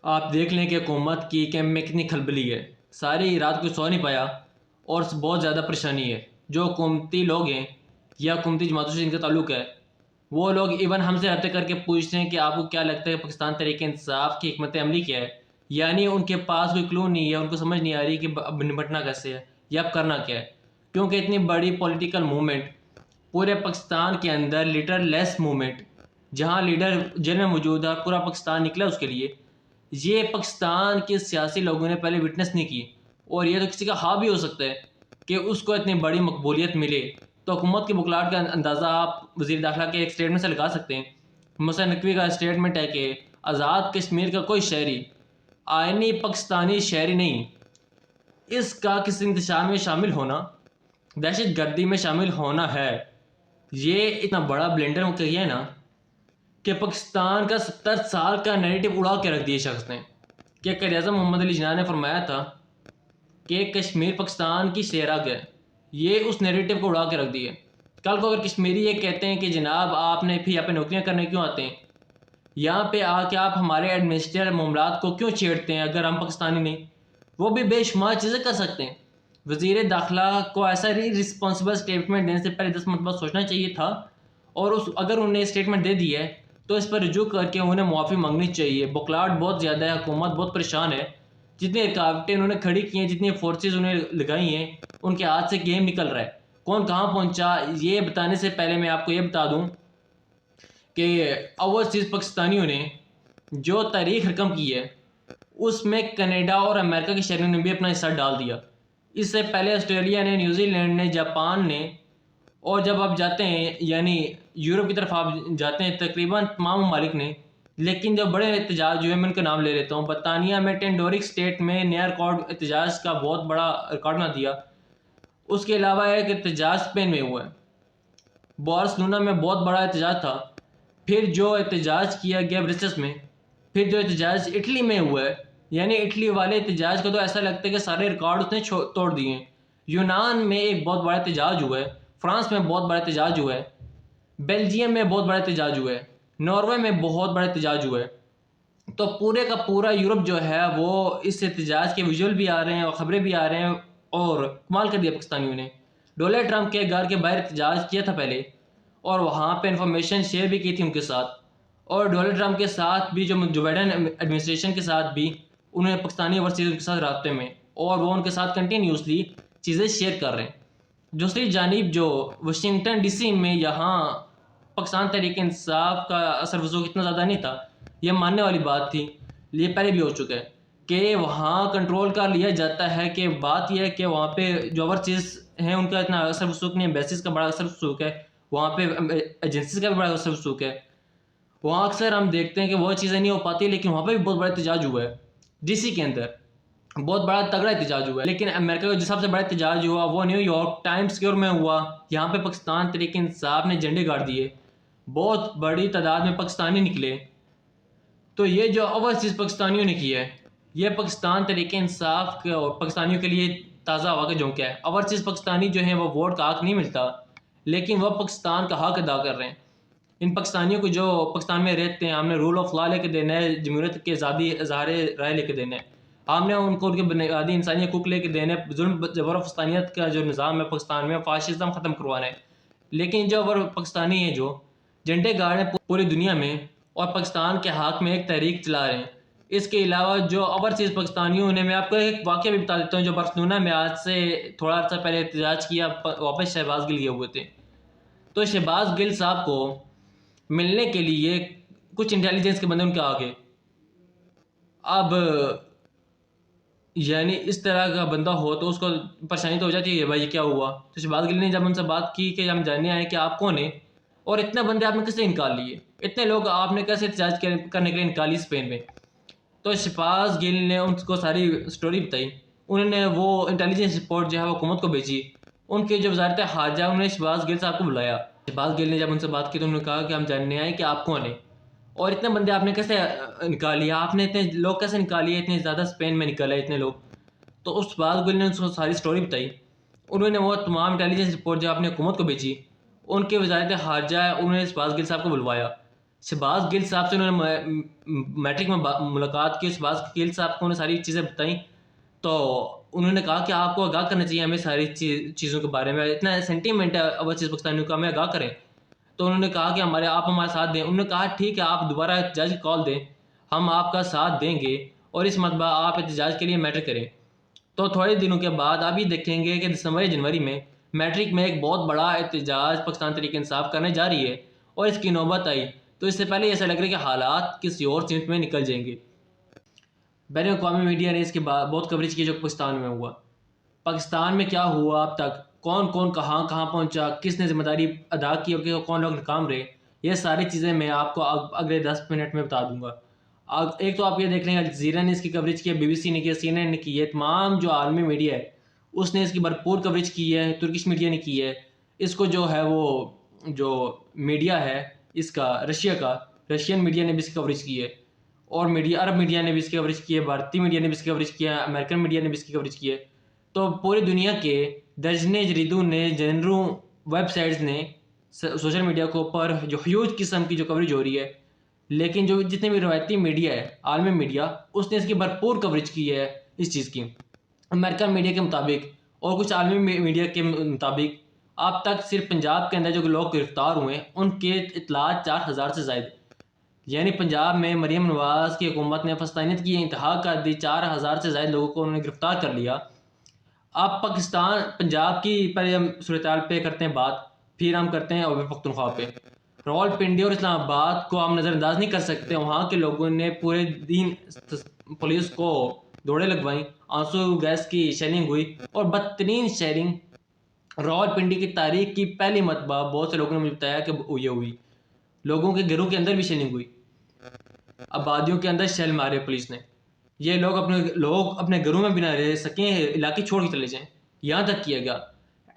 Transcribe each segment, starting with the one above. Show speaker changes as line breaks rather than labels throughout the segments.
آپ دیکھ لیں کہ حکومت کی کیمپ میں کتنی کھلبلی ہے، ساری رات کو سو نہیں پایا اور بہت زیادہ پریشانی ہے۔ جو حکومتی لوگ ہیں یا حکومتی جماعتوں سے جن کا تعلق ہے، وہ لوگ ایون ہم سے رابطہ کر کے پوچھتے ہیں کہ آپ کو کیا لگتا ہے پاکستان تحریک انصاف کی حکمت عملی کیا ہے، یعنی ان کے پاس کوئی کلو نہیں ہے، ان کو سمجھ نہیں آ رہی کہ اب نپٹنا کیسے ہے یا اب کرنا کیا ہے، کیونکہ اتنی بڑی پولیٹیکل موومنٹ پورے پاکستان کے اندر، لیڈر لیس موومنٹ، جہاں لیڈر جیل میں موجود ہے، پورا پاکستان نکلا اس کے لیے، یہ پاکستان کے سیاسی لوگوں نے پہلے وٹنس نہیں کی، اور یہ تو کسی کا خواب بھی ہو سکتا ہے کہ اس کو اتنی بڑی مقبولیت ملے۔ تو حکومت کی بکلاٹ کا اندازہ آپ وزیر داخلہ کے ایک اسٹیٹمنٹ سے لگا سکتے ہیں۔ موسیٰ نقوی کا اسٹیٹمنٹ ہے کہ آزاد کشمیر کا کوئی شہری آئینی پاکستانی شہری نہیں، اس کا کسی انتشار میں شامل ہونا دہشت گردی میں شامل ہونا ہے۔ یہ اتنا بڑا بلنڈر کیا ہے نا کہ پاکستان کا 70 سال کا نیریٹو اڑا کے رکھ دیا شخص نے، کہ قائد اعظم محمد علی جناح نے فرمایا تھا کہ کشمیر پاکستان کی شیراگ ہے، یہ اس نیریٹو کو اڑا کے رکھ دیا۔ کل کو اگر کشمیری یہ کہتے ہیں کہ جناب آپ نے پھر یہاں پہ نوکریاں کرنے کیوں آتے ہیں، یہاں پہ آ کے آپ ہمارے ایڈمنسٹریٹر معاملات کو کیوں چھیڑتے ہیں اگر ہم پاکستانی نہیں، وہ بھی بے شمار چیزیں کر سکتے ہیں۔ وزیر داخلہ کو ایسا رسپانسبل اسٹیٹمنٹ دینے سے پہلے 10 مرتبہ سوچنا چاہیے تھا، اور اگر انہوں نے اسٹیٹمنٹ دے دی ہے تو اس پر رجوع کر کے انہیں معافی مانگنی چاہیے۔ بکلاٹ بہت زیادہ ہے، حکومت بہت پریشان ہے، جتنی رکاوٹیں انہوں نے کھڑی کی ہیں، جتنی فورسز انہیں لگائی ہیں، ان کے ہاتھ سے گیم نکل رہا ہے۔ کون کہاں پہنچا یہ بتانے سے پہلے میں آپ کو یہ بتا دوں کہ اوورسیز پاکستانیوں نے جو تاریخ رقم کی ہے اس میں کینیڈا اور امریکہ کے شہریوں نے بھی اپنا حصہ ڈال دیا۔ اس سے پہلے آسٹریلیا نے، نیوزی لینڈ نے، جاپان نے، اور جب آپ جاتے ہیں یعنی یورپ کی طرف آپ جاتے ہیں تقریباً تمام ممالک نے۔ لیکن جو بڑے احتجاج ہوئے، میں ان کا نام لے لیتا ہوں۔ برطانیہ میں ٹینڈورک اسٹیٹ میں نیا ریکارڈ احتجاج کا بہت بڑا ریکارڈ بنا دیا۔ اس کے علاوہ ایک احتجاج اسپین میں ہوا ہے، بارسلونا میں بہت بڑا احتجاج تھا۔ پھر جو احتجاج کیا گیا برسلز میں، پھر جو احتجاج اٹلی میں ہوا ہے، یعنی اٹلی والے احتجاج کا تو ایسا لگتا ہے کہ سارے ریکارڈ اس نے توڑ دیے ہیں۔ یونان میں ایک بہت بڑا احتجاج ہوا ہے، فرانس میں بہت بڑا احتجاج ہوا ہے، بیلجیم میں بہت بڑا احتجاج ہوا ہے، ناروے میں بہت بڑا احتجاج ہوا ہے۔ تو پورے کا پورا یورپ جو ہے وہ اس احتجاج کے ویژول بھی آ رہے ہیں اور خبریں بھی آ رہے ہیں، اور کمال کر دیا پاکستانیوں نے۔ ڈونلڈ ٹرمپ کے گھر کے باہر احتجاج کیا تھا پہلے، اور وہاں پہ انفارمیشن شیئر بھی کی تھی ان کے ساتھ، اور ڈونلڈ ٹرمپ کے ساتھ بھی، جو بائیڈن ایڈمنسٹریشن کے ساتھ بھی، انہیں پاکستانی اوورسیز کے ساتھ رابطے میں، اور وہ ان کے ساتھ کنٹینیوسلی چیزیں شیئر کر رہے ہیں۔ دوسری جانب جو واشنگٹن ڈی سی میں، یہاں پاکستان تحریک انصاف کا اثر وسوخ اتنا زیادہ نہیں تھا، یہ ماننے والی بات تھی، یہ پہلے بھی ہو چکا ہے کہ وہاں کنٹرول کر لیا جاتا ہے۔ کہ بات یہ ہے کہ وہاں پہ جو اوورسیز ہیں ان کا اتنا اثر وسوخ نہیں ہے، بیسز کا بڑا اثر وسوخ ہے، وہاں پہ ایجنسیز کا بھی بڑا اثر وسوخ ہے۔ وہاں اکثر ہم دیکھتے ہیں کہ وہ چیزیں نہیں ہو پاتی، لیکن وہاں پہ بھی بہت بڑا احتجاج ہوا ہے۔ ڈی سی کے اندر بہت بڑا تگڑا احتجاج ہوا ہے، لیکن امریکہ کا جو سب سے بڑا احتجاج ہوا وہ نیو یارک ٹائمز اسکوئر میں ہوا۔ یہاں پہ پاکستان تحریک انصاف نے جھنڈے گاڑ دیے، بہت بڑی تعداد میں پاکستانی نکلے۔ تو یہ جو اوورسیز پاکستانیوں نے کیا ہے، یہ پاکستان تحریک انصاف کے اور پاکستانیوں کے لیے تازہ ہوا کا جھونکا ہے۔ اوورسیز پاکستانی جو ہیں وہ ووٹ کا حق نہیں ملتا، لیکن وہ پاکستان کا حق ادا کر رہے ہیں۔ ان پاکستانیوں کو جو پاکستان میں رہتے ہیں، ہم نے رول آف لا لے کے دینا ہے، جمہوریت کے آزادی اظہار رائے لے کے دینا ہے، ہم نے ان کو ان کے بنیادی انسانی حقوق لے کے دینے، ظلم جبر و فسطانیت کا جو نظام ہے پاکستان میں، فاشزم ختم کروانا ہے۔ لیکن جو پاکستانی ہیں جو جھنڈے گاڑ ہیں پوری دنیا میں اور پاکستان کے حق میں ایک تحریک چلا رہے ہیں۔ اس کے علاوہ جو اوورسیز پاکستانیوں نے، میں آپ کو ایک واقعہ بھی بتا دیتا ہوں، جو بارسلونا میں آج سے تھوڑا عرصہ پہلے احتجاج کیا، واپس شہباز گل گئے ہوئے تھے۔ تو شہباز گل صاحب کو ملنے کے لیے کچھ انٹیلیجنس کے بندے ان کے آگے، اب یعنی اس طرح کا بندہ ہو تو اس کو پریشانی تو ہو جاتی ہے، بھائی یہ کیا ہوا۔ تو شہباز گل نے جب ان سے بات کی کہ ہم جاننے آئے کہ آپ کون ہیں، اور اتنے بندے آپ نے کیسے نکال لیے، اتنے لوگ آپ نے کیسے احتجاج کرنے کے لیے نکالی اسپین میں۔ تو شہباز گل نے ان کو ساری سٹوری بتائی، انہوں نے وہ انٹیلیجنس رپورٹ جو ہے وہ حکومت کو بھیجی، ان کے جو وزارت خارجہ انہوں نے شہباز گل صاحب کو بلایا۔ شہباز گل نے جب ان سے بات کی تو انہوں نے کہا کہ ہم جاننے آئے کہ آپ کون ہیں، اور اتنے بندے آپ نے کیسے نکالی، آپ نے اتنے لوگ کیسے نکالیے، اتنے زیادہ اسپین میں نکالے اتنے لوگ۔ تو اس شہباز گل نے ان کو ساری سٹوری بتائی، انہوں نے وہ تمام انٹیلیجنس رپورٹ جو آپ نے حکومت کو بھیجی، ان کے وزارت خارجہ انہوں نے شہباز گل صاحب کو بلوایا۔ شہباز گل صاحب سے انہوں نے میٹرک میں ملاقات کی. شہباز گل صاحب کو انہوں نے ساری چیزیں بتائیں تو انہوں نے کہا کہ آپ کو آگاہ کرنا چاہیے ہمیں ساری چیزوں کے بارے میں. اتنا سینٹیمنٹ ہے اوورسیز پاکستانیوں کا, ہمیں آگاہ کریں. تو انہوں نے کہا کہ آپ ہمارا ساتھ دیں. انہوں نے کہا ٹھیک ہے, آپ دوبارہ احتجاج کی کال دیں, ہم آپ کا ساتھ دیں گے, اور اس مرتبہ آپ احتجاج کے لیے میٹر کریں. تو تھوڑے دنوں کے بعد آپ ہی دیکھیں گے کہ دسمبر جنوری میں میٹرک میں ایک بہت بڑا احتجاج پاکستان تحریک انصاف کرنے جا رہی ہے, اور اس کی نوبت آئی تو اس سے پہلے ایسا لگ رہا ہے کہ حالات کسی اور سمت میں نکل جائیں گے. بین الاقوامی میڈیا نے اس کے بعد بہت کوریج کی جو پاکستان میں ہوا. پاکستان میں کیا ہوا اب تک, کون کون کہاں کہاں پہنچا, کس نے ذمہ داری ادا کی اور کہ کون لوگ ناکام رہے, یہ ساری چیزیں میں آپ کو اگلے 10 منٹ میں بتا دوں گا. ایک تو آپ یہ دیکھ لیں الجزیرہ نے اس کی کوریج کی ہے, بی بی سی نے کی ہے, سی این این نے کی ہے, تمام جو عالمی میڈیا ہے اس نے اس کی بھرپور کوریج کی ہے. ترکش میڈیا نے کی ہے. اس کو جو ہے وہ جو میڈیا ہے اس کا رشین میڈیا نے بھی اس کی کوریج کی ہے, اور عرب میڈیا نے بھی اس کی کوریج کی ہے, بھارتی میڈیا نے بھی اس کی کوریج کیا ہے, امریکن میڈیا نے بھی اس کی کوریج کی ہے. تو پوری دنیا کے درجنے جریدوں نے, جنروں ویب سائٹس نے سوشل میڈیا کے اوپر جو ہیوج قسم کی جو کوریج ہو رہی ہے, لیکن جو جتنے بھی روایتی میڈیا ہے, عالمی میڈیا, اس نے اس کی بھرپور کوریج کی ہے اس چیز کی. امریکن میڈیا کے مطابق اور کچھ عالمی میڈیا کے مطابق اب تک صرف پنجاب کے اندر جو لوگ گرفتار ہوئے ہیں ان کے اطلاعات 4000 سے زائد. یعنی پنجاب میں مریم نواز کی حکومت نے فلسطینیت کی انتہا کر دی, 4000 سے زائد لوگوں کو انہوں نے گرفتار کر لیا. اب پاکستان پنجاب کی پہلے ہم صورتحال پہ کرتے ہیں بات, پھر ہم کرتے ہیں خیبر پختونخوا پہ. راولپنڈی اور اسلام آباد کو ہم نظر انداز نہیں کر سکتے. وہاں کے لوگوں نے پورے دن پولیس کو دوڑے لگوائیں, آنسو گیس کی شیلنگ ہوئی, اور بدترین شیلنگ راولپنڈی کی تاریخ کی پہلی مرتبہ بہت سے لوگوں نے مجھے بتایا کہ یہ ہوئی. لوگوں کے گھروں کے اندر بھی شیلنگ ہوئی, آبادیوں کے اندر شیل مارے پولیس نے. یہ لوگ اپنے گھروں میں بھی نہ رہ سکیں, علاقے چھوڑ کے چلے جائیں, یہاں تک کیا گیا.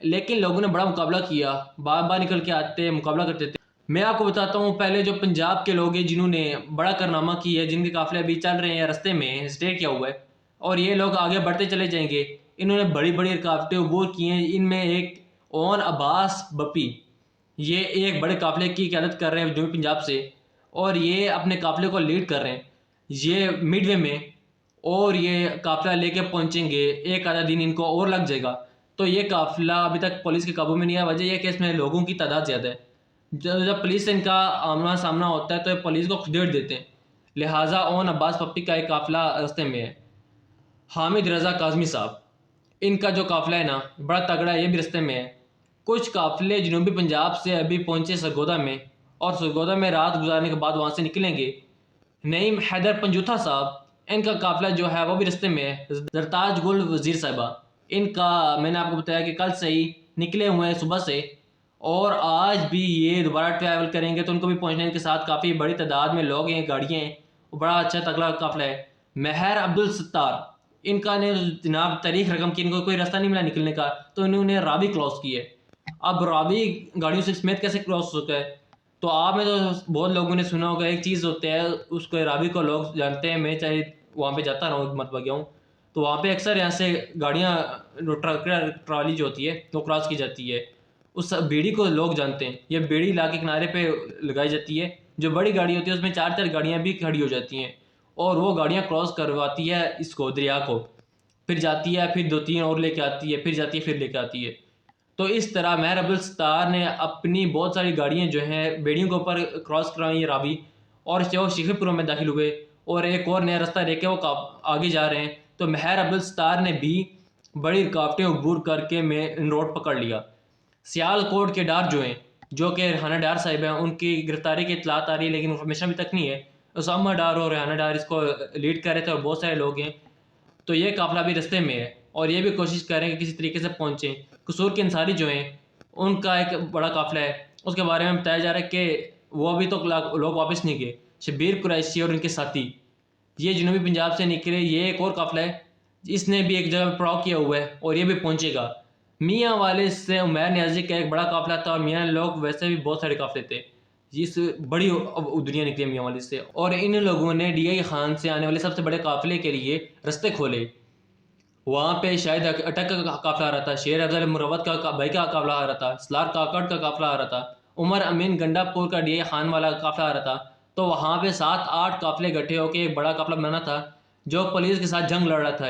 لیکن لوگوں نے بڑا مقابلہ کیا, بار بار نکل کے آتے مقابلہ کرتے تھے. میں آپ کو بتاتا ہوں پہلے جو پنجاب کے لوگ ہیں جنہوں نے بڑا کارنامہ کیا ہے, جن کے قافلے ابھی چل رہے ہیں رستے میں اسٹے کیا ہوا ہے, اور یہ لوگ آگے بڑھتے چلے جائیں گے. انہوں نے بڑی بڑی رکاوٹیں عبور کی ہیں. ان میں ایک اون عباس بپی, یہ ایک بڑے قافلے کی قیادت کر رہے ہیں جنوبی پنجاب سے, اور یہ اپنے قافلے کو لیڈ کر رہے ہیں. یہ مڈ وے میں, اور یہ قافلہ لے کے پہنچیں گے, ایک آدھا دن ان کو اور لگ جائے گا. تو یہ قافلہ ابھی تک پولیس کے قابو میں نہیں ہے. وجہ یہ کہ اس میں لوگوں کی تعداد زیادہ ہے. جب پولیس سے ان کا آمنا سامنا ہوتا ہے تو یہ پولیس کو کھدیڑ دیتے ہیں. لہٰذا اون عباس پپی کا ایک قافلہ راستے میں ہے. حامد رضا کاظمی صاحب, ان کا جو قافلہ ہے نا بڑا تگڑا ہے, یہ بھی راستے میں ہے. کچھ قافلے جنوبی پنجاب سے ابھی پہنچے سرگودا میں, اور سرگودا میں رات گزارنے کے بعد وہاں سے نکلیں گے. نعیم حیدر پنجوتھا صاحب, ان کا قافلہ جو ہے وہ بھی راستے میں ہے. زرتاج گل وزیر صاحبہ, ان کا میں نے آپ کو بتایا کہ کل سے ہی نکلے ہوئے ہیں صبح سے, اور آج بھی یہ دوبارہ ٹریول کریں گے. تو ان کو بھی پہنچنے کے ساتھ کافی بڑی تعداد میں لوگ ہیں, گاڑیاں ہیں, بڑا اچھا تگڑا قافلہ ہے. مہر عبدالستار, ان کا نے جناب تاریخ رقم کی, ان کو کوئی راستہ نہیں ملا نکلنے کا, تو انہوں نے راوی کراس کی ہے. اب راوی گاڑیوں سے سمیت کیسے کراس ہو سکتا ہے؟ تو آپ میں تو بہت لوگوں نے سنا ہوگا, ایک چیز ہوتا ہے اس کو راوی کو لوگ جانتے ہیں. میں چاہے وہاں پہ جاتا رہا ہوں, مرتبہ گیا ہوں, تو وہاں پہ اکثر یہاں سے گاڑیاں ٹرالی جو ہوتی ہے وہ کراس کی جاتی ہے. اس بیڑی کو لوگ جانتے ہیں. یہ بیڑی علاقے کنارے پہ لگائی جاتی ہے. جو بڑی گاڑی ہوتی ہے اس میں 4 گاڑیاں بھی کھڑی ہو جاتی ہیں, اور وہ گاڑیاں کراس کرواتی ہے اس کو, دریا کو, پھر جاتی ہے, پھر 2-3 اور لے کے آتی ہے, پھر جاتی ہے, پھر لے کے آتی ہے. تو اس طرح مہر عبدالستار نے اپنی بہت ساری گاڑیاں جو ہیں بیڑیوں کے اوپر کراس کروائیں راوی, اور وہ شیخی پوروں میں داخل ہوئے, اور ایک اور نیا راستہ لے کے وہ آگے جا رہے ہیں. تو مہر عبدالستار نے بھی بڑی رکاوٹیں عبور کر کے مین روڈ پکڑ لیا. سیال کوٹ کے ڈار جو ہیں, جو کہ ریحانہ ڈار صاحب ہیں, ان کی گرفتاری کی اطلاعات آ رہی ہے لیکن انفارمیشن ابھی تک نہیں ہے. اسامہ ڈار اور ریحانہ ڈار اس کو لیڈ کر رہے تھے, اور بہت سارے لوگ ہیں. تو یہ قافلہ بھی رستے میں ہے, اور یہ بھی کوشش کر رہے ہیں کہ کسی طریقے سے پہنچیں. قصور کے انصاری جو ہیں ان کا ایک بڑا قافلہ ہے, اس کے بارے میں بتایا جا رہا ہے کہ وہ ابھی تو لوگ واپس نہیں گئے. شبیر قریشی اور ان کے ساتھی یہ جنوبی پنجاب سے نکلے. یہ ایک اور قافلہ ہے, اس نے بھی ایک جگہ پڑاؤ کیا ہوا ہے, اور یہ بھی پہنچے گا. میاں والے سے عمیر نیازی کا ایک بڑا قافلہ تھا, اور میاں لوگ ویسے بھی بہت سارے قافلے تھے. جس بڑی دنیا نکلی میاں والی سے, اور ان لوگوں نے ڈی آئی خان سے آنے والے سب سے بڑے قافلے کے لیے رستے کھولے. وہاں پہ شاید اٹک کا قافلہ آ رہا تھا, شیر افضل مروت کا بھائی کا قافلہ آ رہا تھا, سلار کاکڑ کا قافلہ آ رہا تھا, عمر امین گنڈا پور کا ڈی آئی خان والا قافلہ آ رہا تھا, تو وہاں پہ 7-8 قافلے اکٹھے ہو کے ایک بڑا قافلہ بنا تھا جو پولیس کے ساتھ جنگ لڑ رہا تھا.